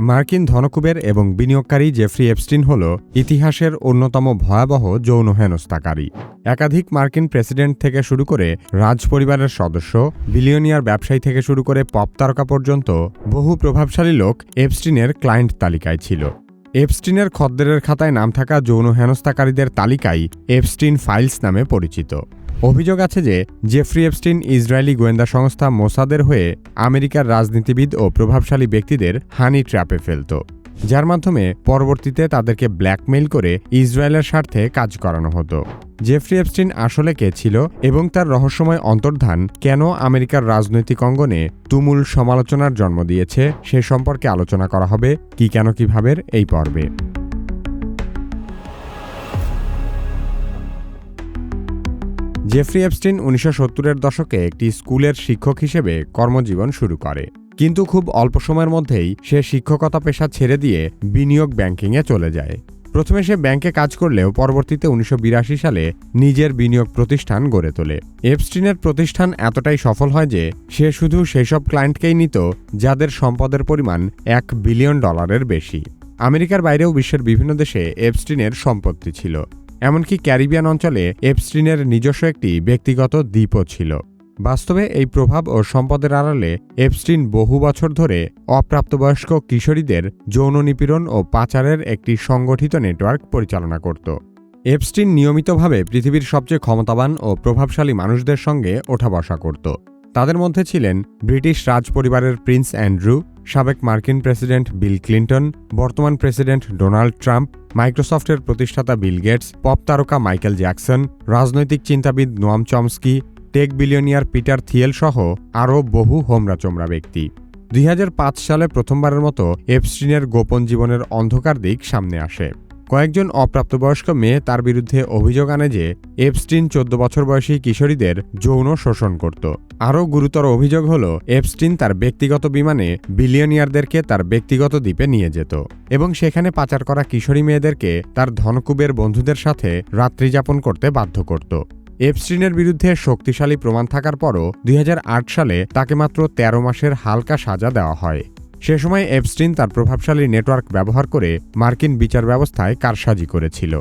মার্কিন ধনকুবের এবং বিনিয়োগকারী জেফ্রি এপস্টিন হল ইতিহাসের অন্যতম ভয়াবহ যৌন হেনস্থাকারী। একাধিক মার্কিন প্রেসিডেন্ট থেকে শুরু করে রাজ পরিবারের সদস্য, বিলিয়নিয়ার ব্যবসায়ী থেকে শুরু করে পপ তারকা পর্যন্ত বহু প্রভাবশালী লোক এপস্টিনের ক্লায়েন্ট তালিকায় ছিল। এপস্টিনের খদ্দেরের খাতায় নাম থাকা যৌন হেনস্থাকারীদের তালিকাই এপস্টিন ফাইলস নামে পরিচিত। অভিযোগ আছে যে জেফ্রি এপস্টিন ইসরায়েলি গোয়েন্দা সংস্থা মোসাদের হয়ে আমেরিকার রাজনীতিবিদ ও প্রভাবশালী ব্যক্তিদের হানি ট্র্যাপে ফেলত, যার মাধ্যমে পরবর্তীতে তাদেরকে ব্ল্যাকমেইল করে ইসরায়েলের স্বার্থে কাজ করানো হতো। জেফ্রি এপস্টিন আসলে কে ছিল এবং তার রহস্যময় অন্তর্ধান কেন আমেরিকার রাজনৈতিক অঙ্গনে তুমুল সমালোচনার জন্ম দিয়েছে সে সম্পর্কে আলোচনা করা হবে কি কেন কিভাবের এই পর্বে। জেফ্রি এপস্টিন 1970-এর দশকে একটি স্কুলের শিক্ষক হিসেবে কর্মজীবন শুরু করে, কিন্তু খুব অল্প সময়ের মধ্যেই সে শিক্ষকতা পেশা ছেড়ে দিয়ে বিনিয়োগ ব্যাংকিংয়ে চলে যায়। প্রথমে সে ব্যাংকে কাজ করলেও পরবর্তীতে 1982 সালে নিজের বিনিয়োগ প্রতিষ্ঠান গড়ে তোলে। এপস্টিনের প্রতিষ্ঠান এতটাই সফল হয় যে সে শুধু সেসব ক্লায়েন্টকেই নিত যাদের সম্পদের পরিমাণ $1 বিলিয়ন বেশি। আমেরিকার বাইরেও বিশ্বের বিভিন্ন দেশে এপস্টিনের সম্পত্তি ছিল, এমনকি ক্যারিবিয়ান অঞ্চলে এপস্টিনের নিজস্ব একটি ব্যক্তিগত দ্বীপও ছিল। বাস্তবে এই প্রভাব ও সম্পদের আড়ালে এপস্টিন বহু বছর ধরে অপ্রাপ্তবয়স্ক কিশোরীদের যৌন নিপীড়ন ও পাচারের একটি সংগঠিত নেটওয়ার্ক পরিচালনা করত। এপস্টিন নিয়মিতভাবে পৃথিবীর সবচেয়ে ক্ষমতাবান ও প্রভাবশালী মানুষদের সঙ্গে ওঠা বসা করত। তাদের মধ্যে ছিলেন ব্রিটিশ রাজ পরিবারের প্রিন্স অ্যান্ড্রু, সাবেক মার্কিন প্রেসিডেন্ট বিল ক্লিন্টন, বর্তমান প্রেসিডেন্ট ডোনাল্ড ট্রাম্প, মাইক্রোসফটের প্রতিষ্ঠাতা বিল গেটস, পপ তারকা মাইকেল জ্যাকসন, রাজনৈতিক চিন্তাবিদ Noam Chomsky, tech billionaire Peter Thiel সহ আরও বহু হোমরা-চোমরা ব্যক্তি। 2005 সালে প্রথমবারের মতো এপস্টিনের গোপন জীবনের অন্ধকার দিক সামনে আসে। কয়েকজন অপ্রাপ্তবয়স্ক মেয়ে তার বিরুদ্ধে অভিযোগ আনে যে এপস্টিন 14 বছর বয়সী কিশোরীদের যৌন শোষণ করত। আরও গুরুতর অভিযোগ হল এপস্টিন তার ব্যক্তিগত বিমানে বিলিয়নিয়ারদেরকে তার ব্যক্তিগত দ্বীপে নিয়ে যেত এবং সেখানে পাচার করা কিশোরী মেয়েদেরকে তার ধনকুবের বন্ধুদের সাথে রাত্রিযাপন করতে বাধ্য করত। এপস্টিনের বিরুদ্ধে শক্তিশালী প্রমাণ থাকার পরও 2008 সালে তাকে মাত্র 13 মাসের হালকা সাজা দেওয়া হয়। সে সময় এপস্টিন তার প্রভাবশালী নেটওয়ার্ক ব্যবহার করে মার্কিন বিচার ব্যবস্থায় কারসাজি করেছিল।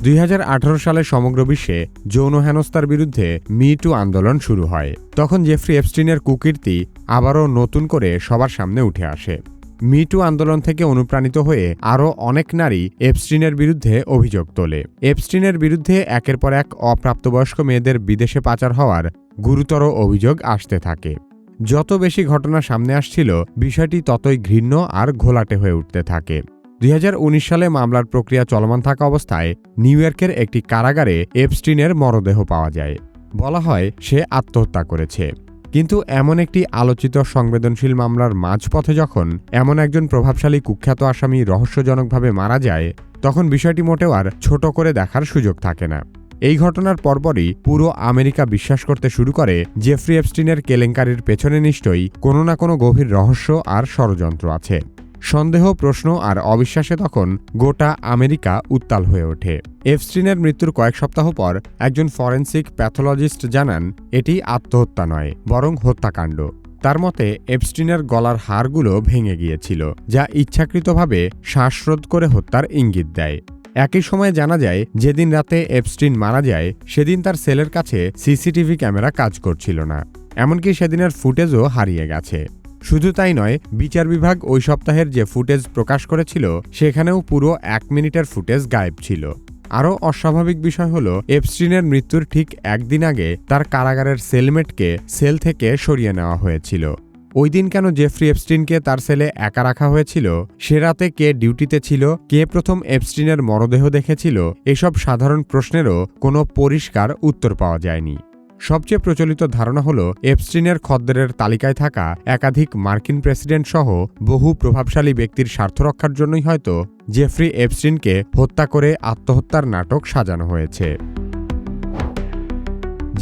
2018 সালে সমগ্র বিশ্বে যৌন হেনস্থার বিরুদ্ধে মি টু আন্দোলন শুরু হয়। তখন জেফ্রি এপস্টিনের কুকীর্তি আবারও নতুন করে সবার সামনে উঠে আসে। মি টু আন্দোলন থেকে অনুপ্রাণিত হয়ে আরও অনেক নারী এপস্টিনের বিরুদ্ধে অভিযোগ তোলে। এপস্টিনের বিরুদ্ধে একের পর এক অপ্রাপ্তবয়স্ক মেয়েদের বিদেশে পাচার হওয়ার গুরুতর অভিযোগ আসতে থাকে। যত বেশি ঘটনা সামনে আসছিল, বিষয়টি ততই ঘৃণ্য আর ঘোলাটে হয়ে উঠতে থাকে। 2019 সালে মামলার প্রক্রিয়া চলমান থাকা অবস্থায় নিউ ইয়র্কের একটি কারাগারে এপস্টিনের মরদেহ পাওয়া যায়। বলা হয় সে আত্মহত্যা করেছে। কিন্তু এমন একটি আলোচিত সংবেদনশীল মামলার মাঝপথে যখন এমন একজন প্রভাবশালী কুখ্যাত আসামি রহস্যজনকভাবে মারা যায়, তখন বিষয়টি মোটেও আর ছোট করে দেখার সুযোগ থাকে না। এই ঘটনার পরপরই পুরো আমেরিকা বিশ্বাস করতে শুরু করে জেফ্রি এপস্টিনের কেলেঙ্কারির পেছনে নিশ্চয়ই কোনো না কোনো গভীর রহস্য আর ষড়যন্ত্র আছে। সন্দেহ, প্রশ্ন আর অবিশ্বাসে তখন গোটা আমেরিকা উত্তাল হয়ে ওঠে। এপস্টিনের মৃত্যুর কয়েক সপ্তাহ পর একজন ফরেনসিক প্যাথোলজিস্ট জানান এটি আত্মহত্যা নয়, বরং হত্যাকাণ্ড। তার মতে এপস্টিনের গলার হাড়গুলো ভেঙে গিয়েছিল, যা ইচ্ছাকৃতভাবে শ্বাসরোধ করে হত্যার ইঙ্গিত দেয়। একই সময়ে জানা যায় যেদিন রাতে এপস্টিন মারা যায় সেদিন তার সেলের কাছে সিসিটিভি ক্যামেরা কাজ করছিল না, এমনকি সেদিনের ফুটেজও হারিয়ে গেছে। শুধু তাই নয়, বিচার বিভাগ ওই সপ্তাহের যে ফুটেজ প্রকাশ করেছিল সেখানেও পুরো 1 মিনিটের ফুটেজ গায়েব ছিল। আরও অস্বাভাবিক বিষয় হল এপস্টিনের মৃত্যুর ঠিক একদিন আগে তার কারাগারের সেলমেটকে সেল থেকে সরিয়ে নেওয়া হয়েছিল। ওই দিন কেন জেফ্রি এপস্টিনকে তার সেলে একা রাখা হয়েছিল, সে রাতে কে ডিউটিতে ছিল, কে প্রথম এপস্টিনের মরদেহ দেখেছিল, এসব সাধারণ প্রশ্নেরও কোনো পরিষ্কার উত্তর পাওয়া যায়নি। সবচেয়ে প্রচলিত ধারণা হল এপস্টিনের খদ্দেরের তালিকায় থাকা একাধিক মার্কিন প্রেসিডেন্ট সহ বহু প্রভাবশালী ব্যক্তির স্বার্থ রক্ষার জন্যই হয়তো জেফ্রি এপস্টিনকে হত্যা করে আত্মহত্যার নাটক সাজানো হয়েছে।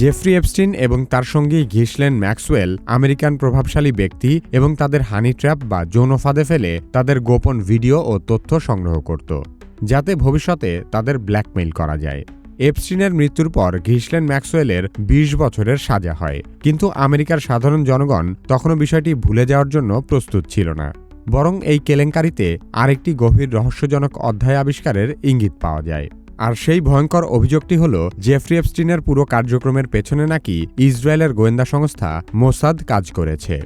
জেফ্রি এপস্টিন এবং তার সঙ্গী ঘিসলেন ম্যাক্সওয়েল আমেরিকান প্রভাবশালী ব্যক্তি এবং তাদের হানি ট্র্যাপ বা যৌন ফাঁদে ফেলে তাদের গোপন ভিডিও ও তথ্য সংগ্রহ করত, যাতে ভবিষ্যতে তাদের ব্ল্যাকমেইল করা যায়। এপস্টিনের মৃত্যুর পর ঘিসলেন ম্যাক্সওয়েলের ২০ বছরের সাজা হয়, কিন্তু আমেরিকার সাধারণ জনগণ তখনও বিষয়টি ভুলে যাওয়ার জন্য প্রস্তুত ছিল না। বরং এই কেলেঙ্কারিতে আরেকটি গভীর রহস্যজনক অধ্যায় আবিষ্কারের ইঙ্গিত পাওয়া যায়। আর সেই ভয়ঙ্কর অভিযোগটি হল জেফ্রি এপস্টিনের পুরো কার্যক্রমের পেছনে নাকি ইসরায়েলের গোয়েন্দা সংস্থা মোসাদ কাজ করেছে।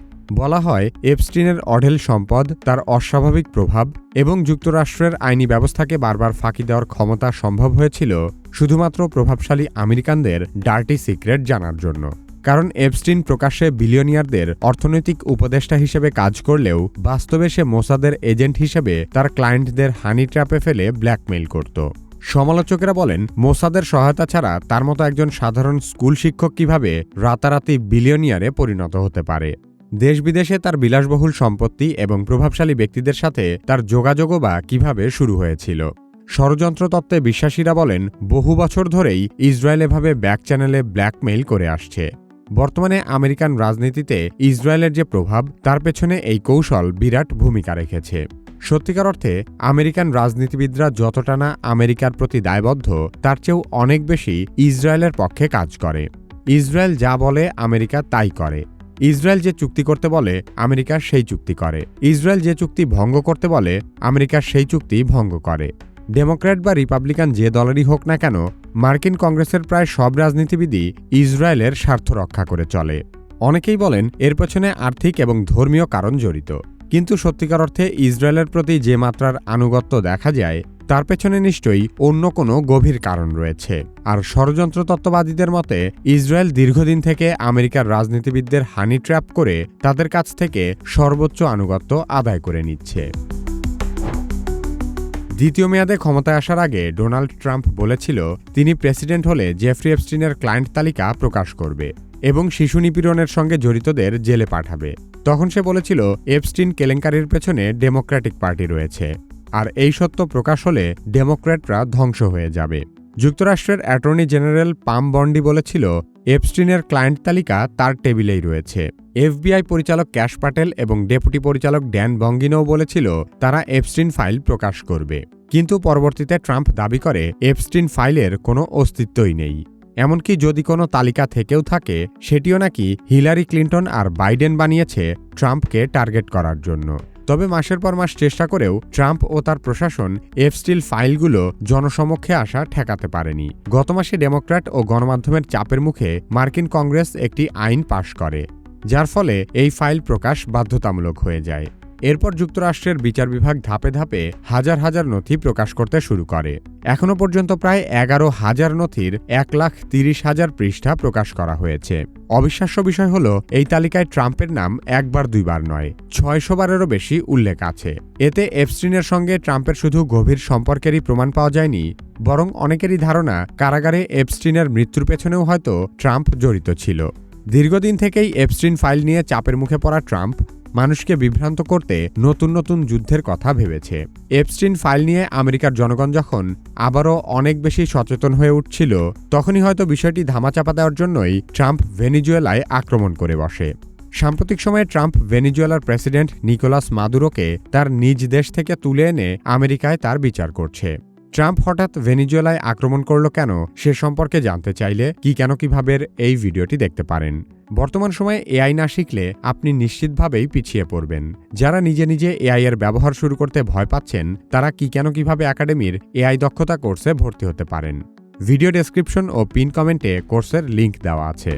বলা হয়, এপস্টিনের অঢেল সম্পদ, তার অস্বাভাবিক প্রভাব এবং যুক্তরাষ্ট্রের আইনি ব্যবস্থাকে বারবার ফাঁকি দেওয়ার ক্ষমতা সম্ভব হয়েছিল শুধুমাত্র প্রভাবশালী আমেরিকানদের ডার্টি সিক্রেট জানার জন্য। কারণ এপস্টিন প্রকাশ্যে বিলিয়নিয়ারদের অর্থনৈতিক উপদেষ্টা হিসেবে কাজ করলেও বাস্তবে সে মোসাদের এজেন্ট হিসেবে তার ক্লায়েন্টদের হানি ট্র্যাপে ফেলে ব্ল্যাকমেইল করত। সমালোচকেরা বলেন, মোসাদের সহায়তা ছাড়া তার মতো একজন সাধারণ স্কুল শিক্ষক কিভাবে রাতারাতি বিলিয়নিয়ারে পরিণত হতে পারে। দেশ বিদেশে তার বিলাসবহুল সম্পত্তি এবং প্রভাবশালী ব্যক্তিদের সাথে তার যোগাযোগও বা কিভাবে শুরু হয়েছিল। ষড়যন্ত্র তত্ত্বে বিশ্বাসীরা বলেন, বহু বছর ধরেই ইসরায়েল এভাবে ব্যাক চ্যানেলে ব্ল্যাকমেইল করে আসছে। বর্তমানে আমেরিকান রাজনীতিতে ইসরায়েলের যে প্রভাব, তার পেছনে এই কৌশল বিরাট ভূমিকা রেখেছে। সত্যিকার অর্থে আমেরিকান রাজনীতিবিদরা যতটা না আমেরিকার প্রতি দায়বদ্ধ, তার চেয়েও অনেক বেশি ইসরায়েলের পক্ষে কাজ করে। ইসরায়েল যা বলে আমেরিকা তাই করে। ইসরায়েল যে চুক্তি করতে বলে আমেরিকা সেই চুক্তি করে। ইসরায়েল যে চুক্তি ভঙ্গ করতে বলে আমেরিকা সেই চুক্তি ভঙ্গ করে। ডেমোক্র্যাট বা রিপাবলিকান যে দলেরই হোক না কেন, মার্কিন কংগ্রেসের প্রায় সব রাজনীতিবিদই ইসরায়েলের স্বার্থ রক্ষা করে চলে। অনেকেই বলেন এর পেছনে আর্থিক এবং ধর্মীয় কারণ জড়িত, কিন্তু সত্যিকার অর্থে ইসরায়েলের প্রতি যে মাত্রার আনুগত্য দেখা যায় তার পেছনে নিশ্চয়ই অন্য কোনো গভীর কারণ রয়েছে। আর ষড়যন্ত্র তত্ত্ববাদীদের মতে ইসরায়েল দীর্ঘদিন থেকে আমেরিকার রাজনীতিবিদদের হানি ট্র্যাপ করে তাদের কাছ থেকে সর্বোচ্চ আনুগত্য আদায় করে নিচ্ছে। দ্বিতীয় মেয়াদে ক্ষমতায় আসার আগে ডোনাল্ড ট্রাম্প বলেছিল তিনি প্রেসিডেন্ট হলে জেফ্রি এপস্টিনের ক্লায়েন্ট তালিকা প্রকাশ করবে এবং শিশু নিপীড়নের সঙ্গে জড়িতদের জেলে পাঠাবে। তখন সে বলেছিল এপস্টিন কেলেঙ্কারির পেছনে ডেমোক্র্যাটিক পার্টি রয়েছে, আর এই সত্য প্রকাশ হলে ডেমোক্র্যাটরা ধ্বংস হয়ে যাবে। যুক্তরাষ্ট্রের অ্যাটর্নি জেনারেল পাম বন্ডি বলেছিল এপস্টিনের ক্লায়েন্ট তালিকা তার টেবিলেই রয়েছে। এফবিআই পরিচালক ক্যাশ প্যাটেল এবং ডেপুটি পরিচালক ড্যান বঙ্গিনোও বলেছিল তারা এপস্টিন ফাইল প্রকাশ করবে। কিন্তু পরবর্তীতে ট্রাম্প দাবি করে এপস্টিন ফাইলের কোনো অস্তিত্বই নেই। এমনকি যদি কোনো তালিকা থেকেও থাকে, সেটিও নাকি হিলারি ক্লিন্টন আর বাইডেন বানিয়েছে ট্রাম্পকে টার্গেট করার জন্য। তবে মাসের পর মাস চেষ্টা করেও ট্রাম্প ও তার প্রশাসন এপস্টিন ফাইলগুলো জনসমক্ষে আসা ঠেকাতে পারেনি। গত মাসে ডেমোক্র্যাট ও গণমাধ্যমের চাপের মুখে মার্কিন কংগ্রেস একটি আইন পাশ করে, যার ফলে এই ফাইল প্রকাশ বাধ্যতামূলক হয়ে যায়। এরপর যুক্তরাষ্ট্রের বিচার বিভাগ ধাপে ধাপে হাজার হাজার নথি প্রকাশ করতে শুরু করে। এখনও পর্যন্ত প্রায় 11,000 নথির 1,30,000 পৃষ্ঠা প্রকাশ করা হয়েছে। অবিশ্বাস্য বিষয় হল এই তালিকায় ট্রাম্পের নাম একবার দুইবার নয়, 600 বারেরও বেশি উল্লেখ আছে। এতে এপস্টিনের সঙ্গে ট্রাম্পের শুধু গভীর সম্পর্কেরই প্রমাণ পাওয়া যায়নি, বরং অনেকেরই ধারণা কারাগারে এপস্টিনের মৃত্যুর পেছনেও হয়তো ট্রাম্প জড়িত ছিল। দীর্ঘদিন থেকেই এপস্টিন ফাইল নিয়ে চাপের মুখে পড়া ট্রাম্প মানুষকে বিভ্রান্ত করতে নতুন নতুন যুদ্ধের কথা ভেবেছে। এপস্টিন ফাইল নিয়ে আমেরিকার জনগণ যখন আবারও অনেক বেশি সচেতন হয়ে উঠছিল, তখনই হয়তো বিষয়টি ধামাচাপা দেওয়ার জন্যই ট্রাম্প ভেনিজুয়েলায় আক্রমণ করে বসে। সাম্প্রতিক সময়ে ট্রাম্প ভেনিজুয়েলার প্রেসিডেন্ট নিকোলাস মাদুরোকে তার নিজ দেশ থেকে তুলে এনে আমেরিকায় তার বিচার করছে। ট্রাম্প হঠাৎ ভেনিজুয়েলায় আক্রমণ করল কেন, সে সম্পর্কে জানতে চাইলে কিভাবে এই ভিডিওটি দেখতে পারেন। বর্তমান সময়ে এআই না শিখলে আপনি নিশ্চিতভাবেই পিছিয়ে পড়বেন। যারা নিজে নিজে এআই এর ব্যবহার শুরু করতে ভয় পাচ্ছেন, তারা কিভাবে একাডেমির এআই দক্ষতা কোর্সে ভর্তি হতে পারেন। ভিডিও ডেসক্রিপশন ও পিন কমেন্টে কোর্সের লিংক দেওয়া আছে।